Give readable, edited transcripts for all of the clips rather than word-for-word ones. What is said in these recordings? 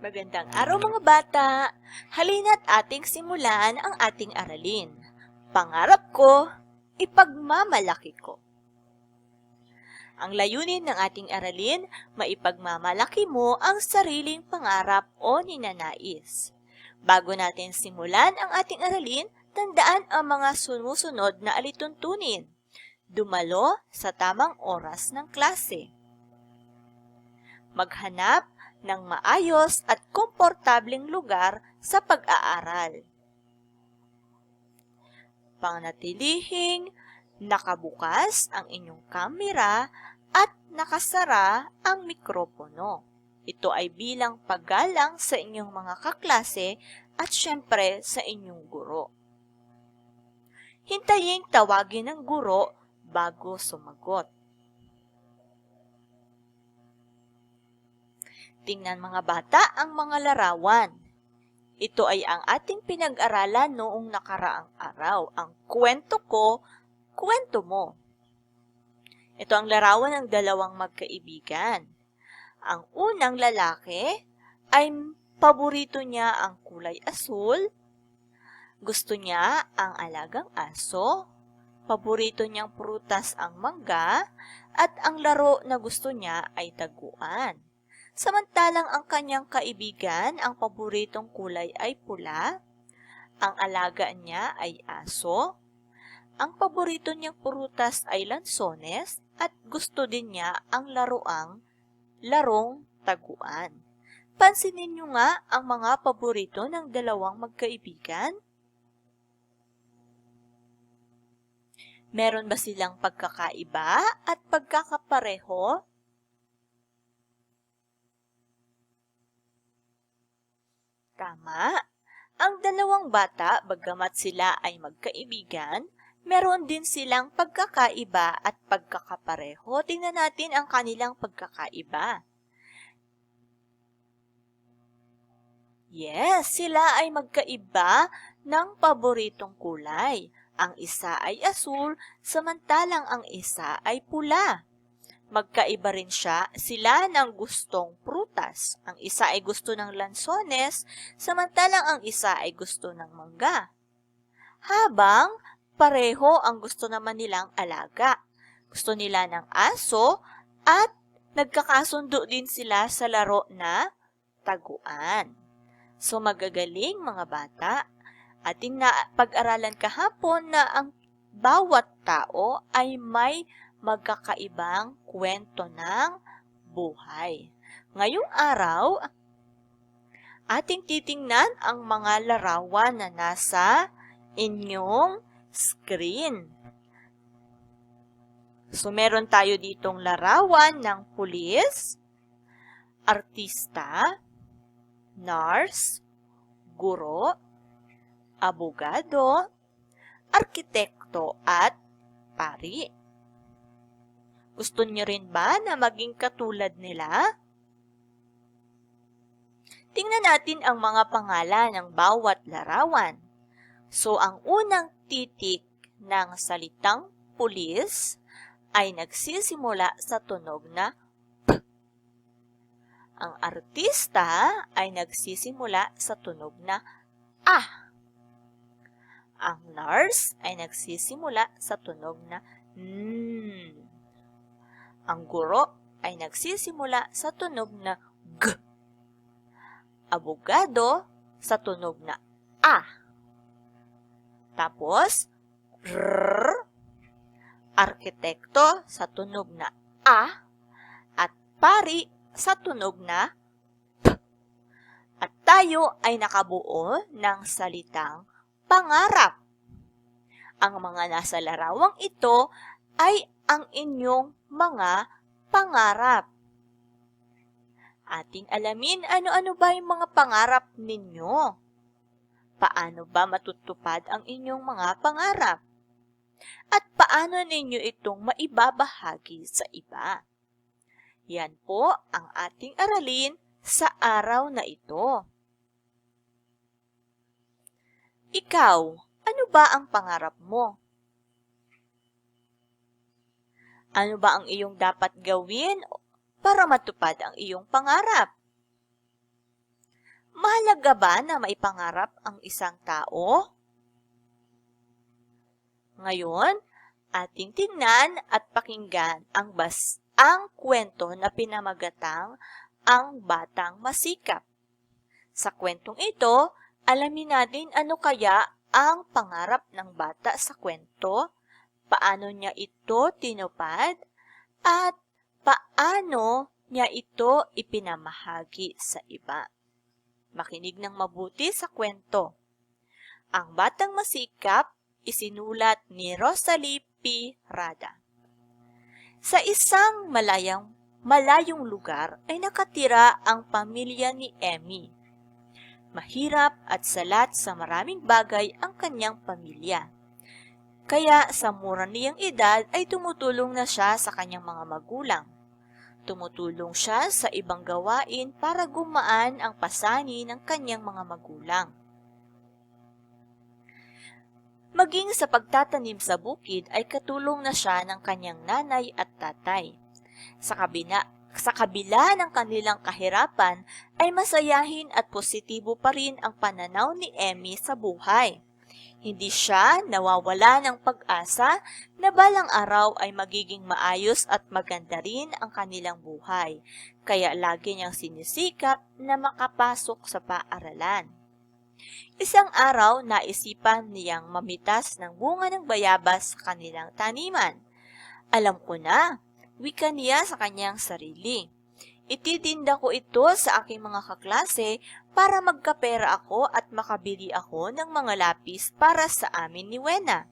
Magandang araw mga bata! Halina't ating simulan ang ating aralin. Pangarap ko, ipagmamalaki ko. Ang layunin ng ating aralin, maipagmamalaki mo ang sariling pangarap o ninanais. Bago natin simulan ang ating aralin, tandaan ang mga sumusunod na alituntunin. Dumalo sa tamang oras ng klase. Maghanap ng maayos at komportableng lugar sa pag-aaral. Panatilihing nakabukas ang inyong kamera at nakasara ang mikropono. Ito ay bilang paggalang sa inyong mga kaklase at syempre sa inyong guro. Hintayin tawagin ng guro bago sumagot. Tingnan mga bata ang mga larawan. Ito ay ang ating pinag-aralan noong nakaraang araw. Ang kwento ko, kwento mo. Ito ang larawan ng dalawang magkaibigan. Ang unang lalaki ay paborito niya ang kulay asul. Gusto niya ang alagang aso. Paborito niyang prutas ang mangga. At ang laro na gusto niya ay taguan. Samantalang ang kanyang kaibigan, ang paboritong kulay ay pula, ang alaga niya ay aso, ang paborito niyang prutas ay lansones, at gusto din niya ang larong taguan. Pansinin niyo nga ang mga paborito ng dalawang magkaibigan. Meron ba silang pagkakaiba at pagkakapareho? Tama. Ang dalawang bata, bagamat sila ay magkaibigan, meron din silang pagkakaiba at pagkakapareho. Tingnan natin ang kanilang pagkakaiba. Yes, sila ay magkaiba ng paboritong kulay. Ang isa ay asul, samantalang ang isa ay pula. Magkaiba rin sila ng gustong prutas. Ang isa ay gusto ng lansones, samantalang ang isa ay gusto ng mangga. Habang pareho ang gusto naman nilang alaga. Gusto nila ng aso at nagkakasundo din sila sa laro na taguan. So magagaling mga bata. Ating pag-aralan kahapon na ang bawat tao ay may magkakaibang kwento ng buhay. Ngayong araw, ating titingnan ang mga larawan na nasa inyong screen. So, meron tayo ditong larawan ng pulis, artista, nurse, guro, abogado, arkitekto at pari. Gusto niyo rin ba na maging katulad nila? Tingnan natin ang mga pangalan ng bawat larawan. So, ang unang titik ng salitang pulis ay nagsisimula sa tunog na P. Ang artista ay nagsisimula sa tunog na A. Ang nurse ay nagsisimula sa tunog na N. Ang guro ay nagsisimula sa tunog na G. Abogado sa tunog na A. Tapos, R. Arkitekto sa tunog na A. At pari sa tunog na P. At tayo ay nakabuo ng salitang pangarap. Ang mga nasa larawang ito ay ang inyong mga pangarap. Ating alamin ano-ano ba yung mga pangarap ninyo? Paano ba matutupad ang inyong mga pangarap? At paano ninyo itong maibabahagi sa iba? Yan po ang ating aralin sa araw na ito. Ikaw, ano ba ang pangarap mo? Ano ba ang iyong dapat gawin para matupad ang iyong pangarap? Talaga ba na maipangarap ang isang tao? Ngayon, ating tingnan at pakinggan ang kwento na pinamagatang Ang Batang Masikap. Sa kwentong ito, alamin natin ano kaya ang pangarap ng bata sa kwento, paano niya ito tinupad, at paano niya ito ipinamahagi sa iba. Makinig ng mabuti sa kwento. Ang Batang Masikap, isinulat ni Rosalie P. Rada. Sa isang malayong lugar ay nakatira ang pamilya ni Emmy. Mahirap at salat sa maraming bagay ang kanyang pamilya. Kaya sa mura niyang edad ay tumutulong na siya sa kanyang mga magulang. Tumutulong siya sa ibang gawain para gumaan ang pasani ng kanyang mga magulang. Maging sa pagtatanim sa bukid ay katulong na siya ng kanyang nanay at tatay. Sa kabila ng kanilang kahirapan ay masayahin at positibo pa rin ang pananaw ni Emmy sa buhay. Hindi siya nawawala ng pag-asa na balang araw ay magiging maayos at maganda rin ang kanilang buhay, kaya lagi niyang sinisikap na makapasok sa paaralan. Isang araw, naisipan niyang mamitas ng bunga ng bayabas sa kanilang taniman. Alam ko na, wika niya sa kanyang sarili. Ititinda ko ito sa aking mga kaklase para magkapera ako at makabili ako ng mga lapis para sa amin ni Wena.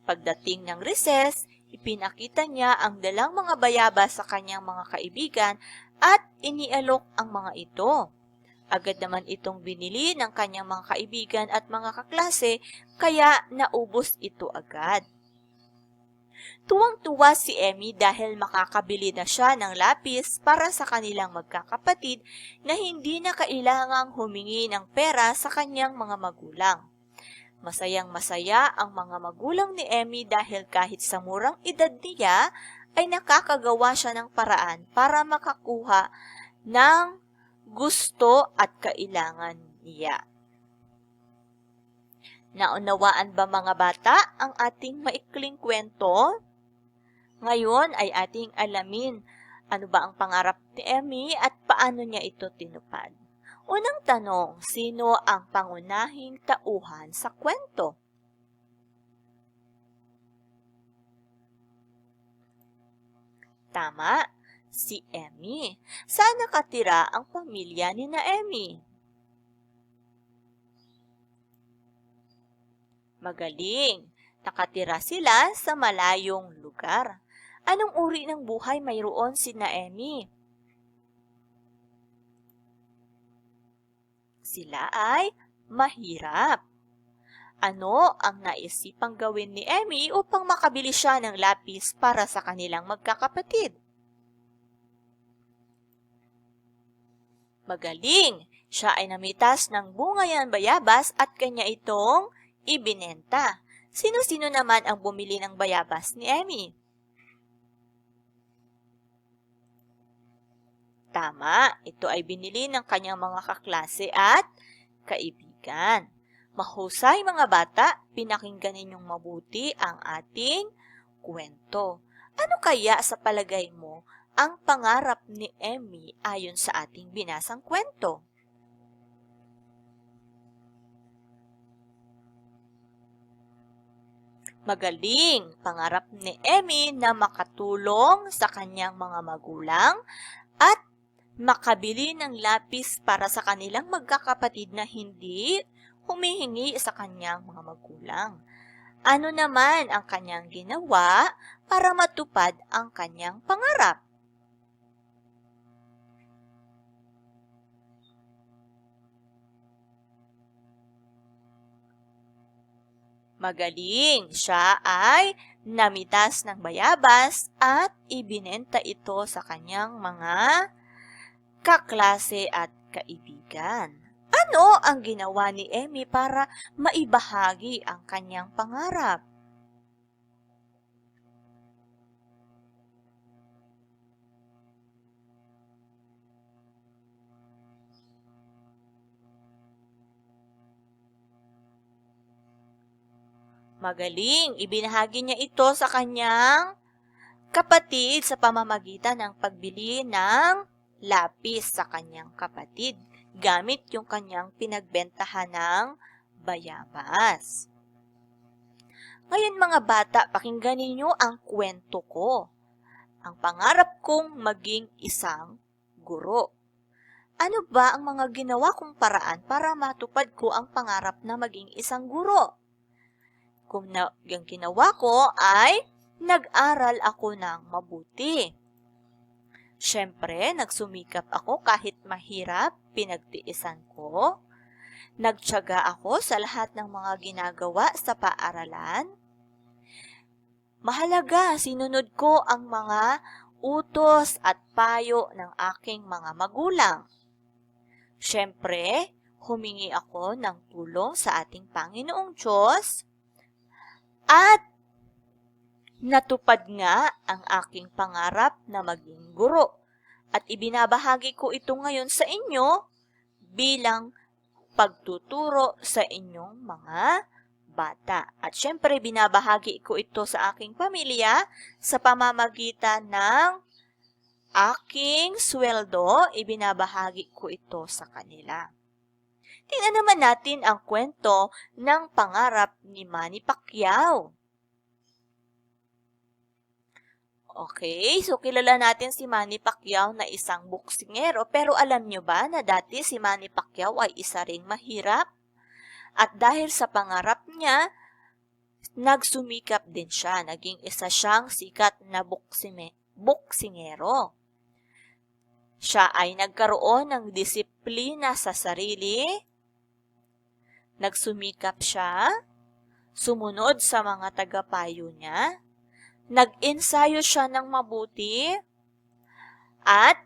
Pagdating ng recess, ipinakita niya ang dalang mga bayabas sa kanyang mga kaibigan at inialok ang mga ito. Agad naman itong binili ng kanyang mga kaibigan at mga kaklase, kaya naubos ito agad. Tuwang-tuwa si Emmy dahil makakabili na siya ng lapis para sa kanilang magkakapatid na hindi na kailangang humingi ng pera sa kanyang mga magulang. Masayang-masaya ang mga magulang ni Emmy dahil kahit sa murang edad niya ay nakakagawa siya ng paraan para makakuha ng gusto at kailangan niya. Naunawaan ba mga bata ang ating maikling kwento? Ngayon ay ating alamin ano ba ang pangarap ni Emmy at paano niya ito tinupad. Unang tanong, sino ang pangunahing tauhan sa kwento? Tama, si Emmy. Saan nakatira ang pamilya ni na Emmy? Magaling! Nakatira sila sa malayong lugar. Anong uri ng buhay mayroon si na Emmy? Sila ay mahirap. Ano ang naisipang gawin ni Emmy upang makabili siya ng lapis para sa kanilang magkakapatid? Magaling! Siya ay namitas ng bunga ng bayabas at kanya itong ibinenta. Sino-sino naman ang bumili ng bayabas ni Emmy? Tama, ito ay binili ng kanyang mga kaklase at kaibigan. Mahusay mga bata, pinakinggan ninyong mabuti ang ating kwento. Ano kaya sa palagay mo ang pangarap ni Emmy ayon sa ating binasang kwento? Magaling! Pangarap ni Emmy na makatulong sa kanyang mga magulang at makabili ng lapis para sa kanilang magkakapatid na hindi humihingi sa kanyang mga magulang. Ano naman ang kanyang ginawa para matupad ang kanyang pangarap? Magaling! Siya ay namitas ng bayabas at ibinenta ito sa kanyang mga kaklase at kaibigan. Ano ang ginawa ni Emmy para maibahagi ang kanyang pangarap? Magaling, ibinahagi niya ito sa kanyang kapatid sa pamamagitan ng pagbili ng lapis sa kanyang kapatid gamit yung kanyang pinagbentahan ng bayabas. Ngayon mga bata, pakinggan ninyo ang kwento ko. Ang pangarap kong maging isang guro. Ano ba ang mga ginawa kong paraan para matupad ko ang pangarap na maging isang guro? Yung ginawa ko ay nag-aral ako ng mabuti. Siyempre, nagsumikap ako kahit mahirap, pinagtiisan ko. Nagtiyaga ako sa lahat ng mga ginagawa sa paaralan. Mahalaga, sinunod ko ang mga utos at payo ng aking mga magulang. Siyempre, humingi ako ng tulong sa ating Panginoong Diyos at natupad nga ang aking pangarap na maging guro. At ibinabahagi ko ito ngayon sa inyo bilang pagtuturo sa inyong mga bata. At syempre, binabahagi ko ito sa aking pamilya sa pamamagitan ng aking sweldo, ibinabahagi ko ito sa kanila. Tingnan naman natin ang kwento ng pangarap ni Manny Pacquiao. Okay, so kilala natin si Manny Pacquiao na isang boksingero, pero alam nyo ba na dati si Manny Pacquiao ay isa ring mahirap? At dahil sa pangarap niya, nagsumikap din siya. Naging isa siyang sikat na boksingero. Siya ay nagkaroon ng disiplina sa sarili. Nagsumikap siya. Sumunod sa mga tagapayo niya. Nag-ensayo siya ng mabuti. At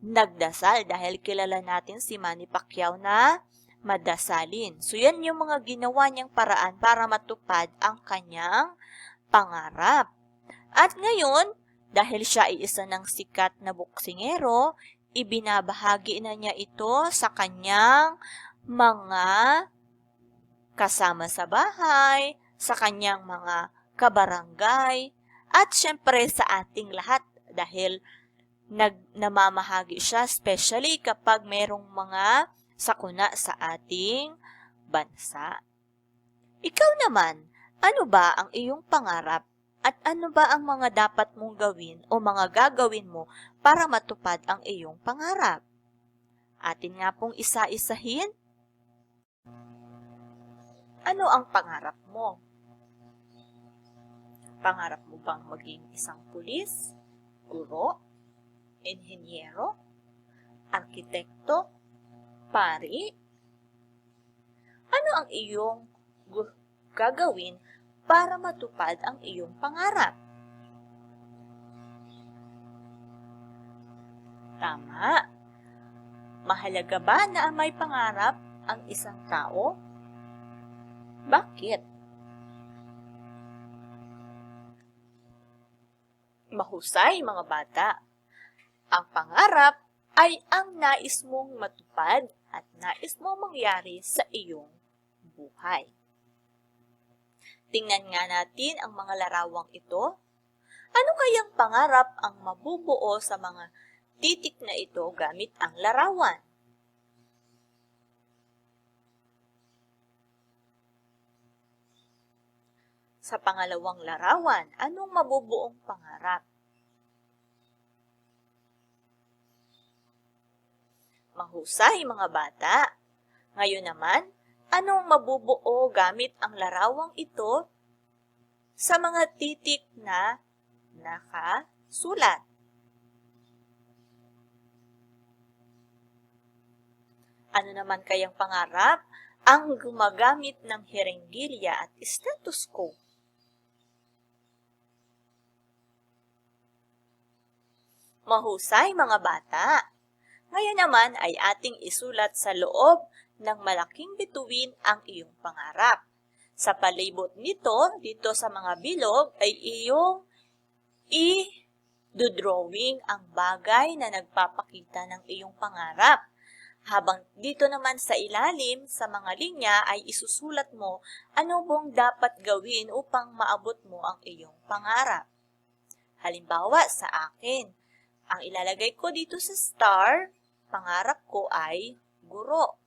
nagdasal dahil kilala natin si Manny Pacquiao na madasalin. So, yan yung mga ginawa niyang paraan para matupad ang kanyang pangarap. At ngayon, dahil siya ay isa ng sikat na boksingero, ibinabahagi na niya ito sa kanyang mga kasama sa bahay, sa kanyang mga kabarangay, at syempre sa ating lahat dahil namamahagi siya, especially kapag merong mga sakuna sa ating bansa. Ikaw naman, ano ba ang iyong pangarap at ano ba ang mga dapat mong gawin o mga gagawin mo para matupad ang iyong pangarap? Atin nga pong isa-isahin. Ano ang pangarap mo? Pangarap mo bang maging isang pulis, guro, inhenyero, arkitekto, pari? Ano ang iyong gagawin para matupad ang iyong pangarap? Tama. Mahalaga ba na may pangarap ang isang tao? Bakit? Mahusay mga bata. Ang pangarap ay ang nais mong matupad at nais mong mangyari sa iyong buhay. Tingnan nga natin ang mga larawang ito. Ano kayang pangarap ang mabubuo sa mga titik na ito gamit ang larawan? Sa pangalawang larawan, anong mabubuong pangarap? Mahusay mga bata. Ngayon naman, anong mabubuo gamit ang larawang ito sa mga titik na nakasulat? Ano naman kayang pangarap ang gumagamit ng hirenggilya at stethoscope? Mahusay mga bata. Ngayon naman ay ating isulat sa loob ng malaking bituin ang iyong pangarap. Sa palibot nito, dito sa mga bilog, ay iyong i-drawing ang bagay na nagpapakita ng iyong pangarap. Habang dito naman sa ilalim, sa mga linya ay isusulat mo ano bang dapat gawin upang maabot mo ang iyong pangarap. Halimbawa sa akin, ang ilalagay ko dito sa star, pangarap ko ay guro.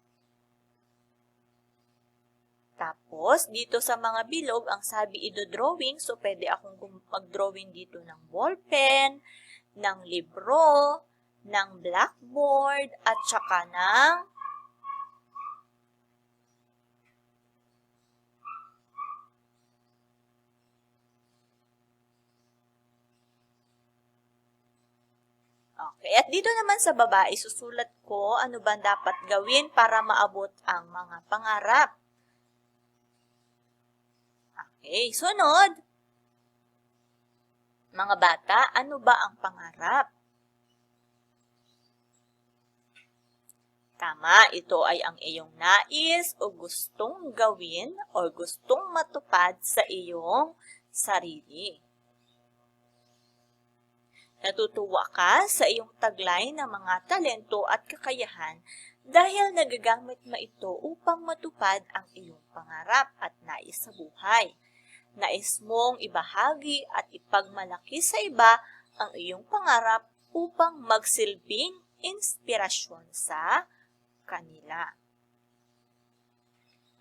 Tapos, dito sa mga bilog, ang sabi ido-drawing, so pwede akong mag-drawing dito ng ballpen, ng libro, ng blackboard, at saka ng Okay, at dito naman sa baba, isusulat ko ano ba dapat gawin para maabot ang mga pangarap. Okay, sunod. Mga bata, ano ba ang pangarap? Tama, ito ay ang iyong nais o gustong gawin o gustong matupad sa iyong sarili. Natutuwa ka sa iyong taglay ng mga talento at kakayahan dahil nagagamit mo ito upang matupad ang iyong pangarap at nais sa buhay. Nais mong ibahagi at ipagmalaki sa iba ang iyong pangarap upang magsilbing inspirasyon sa kanila.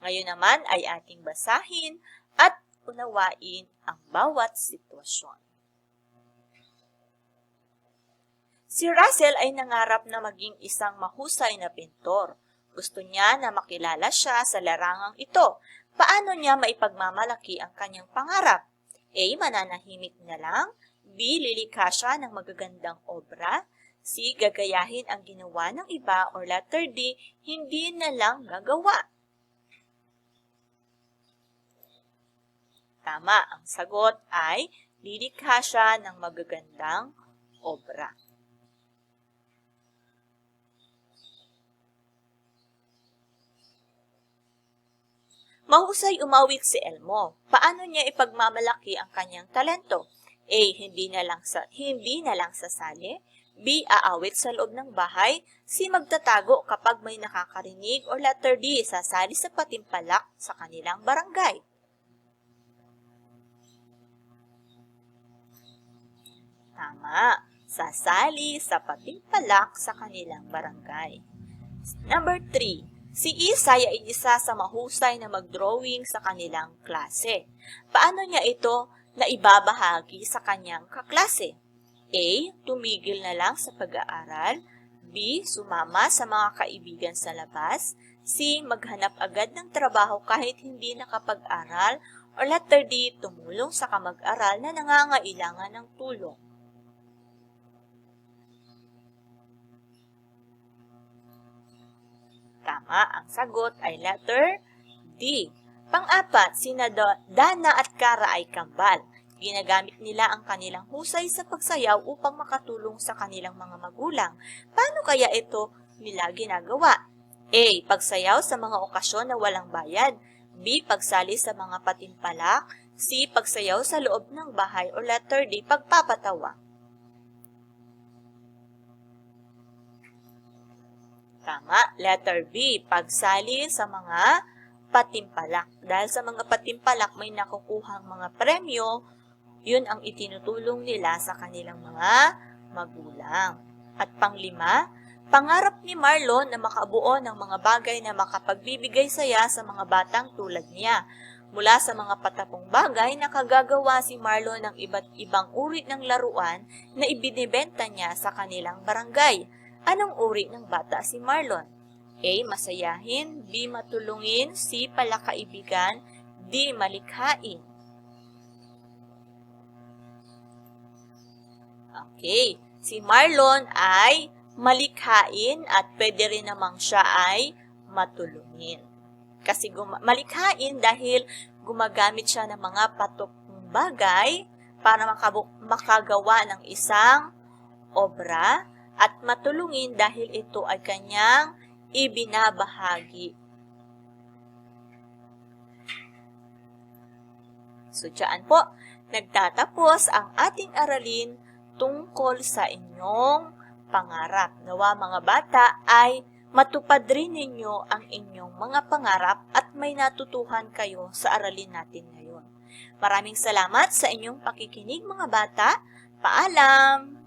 Ngayon naman ay ating basahin at unawain ang bawat sitwasyon. Si Russell ay nangarap na maging isang mahusay na pintor. Gusto niya na makilala siya sa larangang ito. Paano niya maipagmamalaki ang kanyang pangarap? A. Mananahimik na lang. B. Lilikha siya ng magagandang obra. C. Gagayahin ang ginawa ng iba. Or letter D. Hindi na lang gagawa. Tama, ang sagot ay lilikha siya ng magagandang obra. Mahusay umawit si Elmo. Paano niya ipagmamalaki ang kanyang talento? A. Hindi na lang sasali. B. Aawit sa loob ng bahay. C. Magtatago kapag may nakakarinig. Or letter D. Sasali sa patimpalak sa kanilang barangay. Tama. Sasali sa patimpalak sa kanilang barangay. Number 3. Si Isay ay isa sa mahusay na mag-drawing sa kanilang klase. Paano niya ito na ibabahagi sa kanyang kaklase? A. Tumigil na lang sa pag-aaral. B. Sumama sa mga kaibigan sa labas. C. Maghanap agad ng trabaho kahit hindi nakapag-aral. Or letter D. Tumulong sa kamag-aral na nangangailangan ng tulong. Tama, ang sagot ay letter D. Pang-apat, sina Dana at Kara ay kambal. Ginagamit nila ang kanilang husay sa pagsayaw upang makatulong sa kanilang mga magulang. Paano kaya ito nila ginagawa? A. Pagsayaw sa mga okasyon na walang bayad. B. Pagsali sa mga patimpalak. C. Pagsayaw sa loob ng bahay. O letter D. Pagpapatawa. Tama, letter B, pagsali sa mga patimpalak. Dahil sa mga patimpalak may nakukuhang mga premyo, yun ang itinutulong nila sa kanilang mga magulang. At panglima, pangarap ni Marlon na makabuo ng mga bagay na makapagbibigay saya sa mga batang tulad niya. Mula sa mga patapong bagay, nakagagawa si Marlon ng iba't ibang uri ng laruan na ibinibenta niya sa kanilang barangay. Anong uri ng bata si Marlon? A. Masayahin. B. Matulungin. C. Palakaibigan. D. Malikhain. Okay. Si Marlon ay malikhain at pwede rin namang siya ay matulungin. Kasi malikhain dahil gumagamit siya ng mga patokong bagay para makagawa ng isang obra. At matulungin dahil ito ay kanyang ibinabahagi. So, dyan po, nagtatapos ang ating aralin tungkol sa inyong pangarap. Nawa mga bata ay matupad rin ninyo ang inyong mga pangarap at may natutuhan kayo sa aralin natin ngayon. Maraming salamat sa inyong pakikinig mga bata. Paalam!